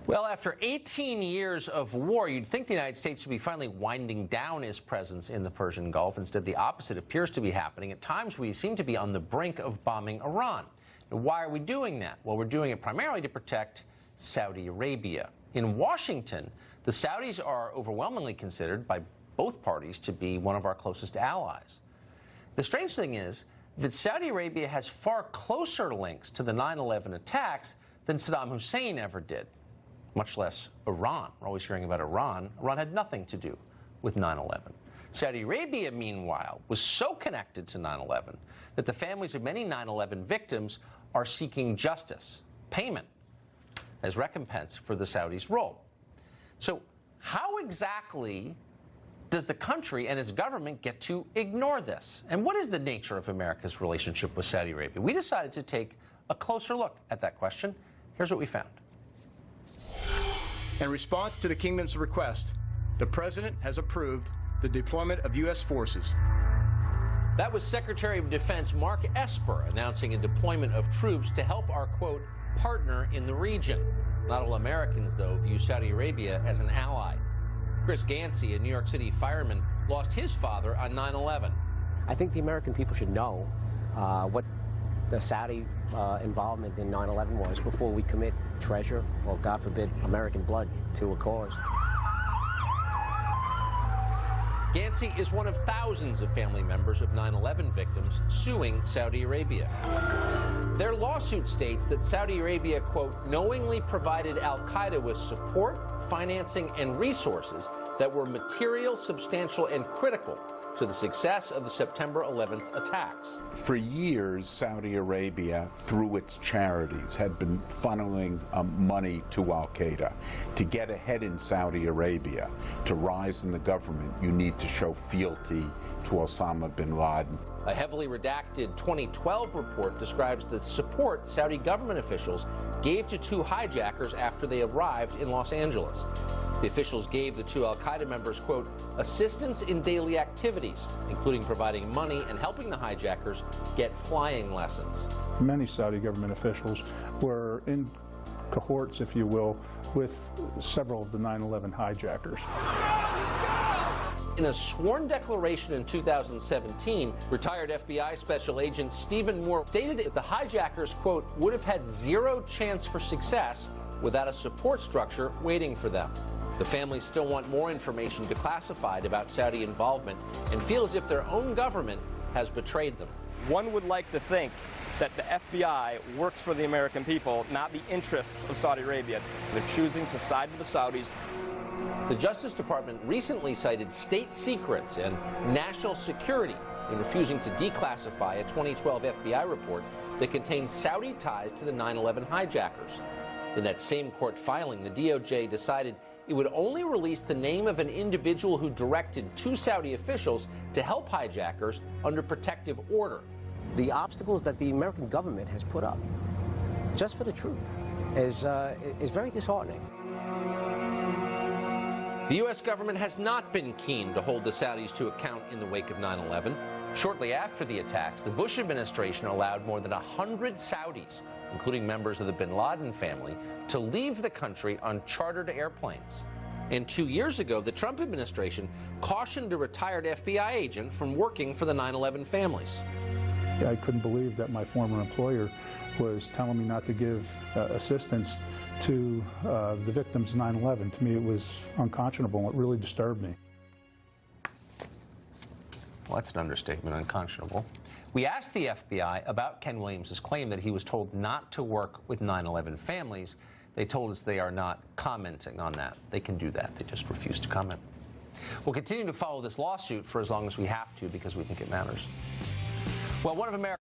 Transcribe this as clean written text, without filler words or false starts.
Well, after 18 years of war, you'd think the United States would be finally winding down its presence in the Persian Gulf. Instead, the opposite appears to be happening. At times, we seem to be on the brink of bombing Iran. Now, why are we doing that? Well, we're doing it primarily to protect Saudi Arabia. In Washington, the Saudis are overwhelmingly considered by both parties to be one of our closest allies. The strange thing is that Saudi Arabia has far closer links to the 9/11 attacks than Saddam Hussein ever did, much less Iran. We're always hearing about Iran. Iran had nothing to do with 9/11. Saudi Arabia, meanwhile, was so connected to 9/11 that the families of many 9/11 victims are seeking justice, payment, as recompense for the Saudis' role. So how exactly does the country and its government get to ignore this? And what is the nature of America's relationship with Saudi Arabia? We decided to take a closer look at that question. Here's what we found. In response to the Kingdom's request, the President has approved the deployment of U.S. forces. That was Secretary of Defense Mark Esper announcing a deployment of troops to help our, quote, partner in the region. Not all Americans, though, view Saudi Arabia as an ally. Chris Gansey, a New York City fireman, lost his father on 9/11. I think the American people should know what the Saudi involvement in 9/11 was before we commit treasure or, God forbid, American blood to a cause. Gansey is one of thousands of family members of 9/11 victims suing Saudi Arabia. Their lawsuit states that Saudi Arabia, quote, knowingly provided al-Qaeda with support, financing, and resources that were material, substantial, and critical to the success of the September 11th attacks. For years, Saudi Arabia, through its charities, had been funneling money to al-Qaeda. To get ahead in Saudi Arabia, to rise in the government, you need to show fealty to Osama bin Laden. A heavily redacted 2012 report describes the support Saudi government officials gave to two hijackers after they arrived in Los Angeles. The officials gave the two al-Qaeda members, quote, assistance in daily activities, including providing money and helping the hijackers get flying lessons. Many Saudi government officials were in cohorts, if you will, with several of the 9/11 hijackers. In a sworn declaration in 2017, retired FBI Special Agent Stephen Moore stated that the hijackers, quote, would have had zero chance for success without a support structure waiting for them. The families still want more information declassified about Saudi involvement and feel as if their own government has betrayed them. One would like to think that the FBI works for the American people, not the interests of Saudi Arabia. They're choosing to side with the Saudis. The Justice Department recently cited state secrets and national security in refusing to declassify a 2012 FBI report that contained Saudi ties to the 9/11 hijackers. In that same court filing, the DOJ decided it would only release the name of an individual who directed two Saudi officials to help hijackers under protective order. The obstacles that the American government has put up just for the truth is very disheartening. The U.S. government has not been keen to hold the Saudis to account in the wake of 9/11. Shortly after the attacks, the Bush administration allowed more than 100 Saudis, including members of the bin Laden family, to leave the country on chartered airplanes. And 2 years ago, the Trump administration cautioned a retired FBI agent from working for the 9/11 families. I couldn't believe that my former employer was telling me not to give assistance to the victims of 9/11. To me, it was unconscionable. It really disturbed me. Well, that's an understatement, unconscionable. We asked the FBI about Ken Williams' claim that he was told not to work with 9/11 families. They told us they are not commenting on that. They can do that. They just refuse to comment. We'll continue to follow this lawsuit for as long as we have to because we think it matters. Well, one of America's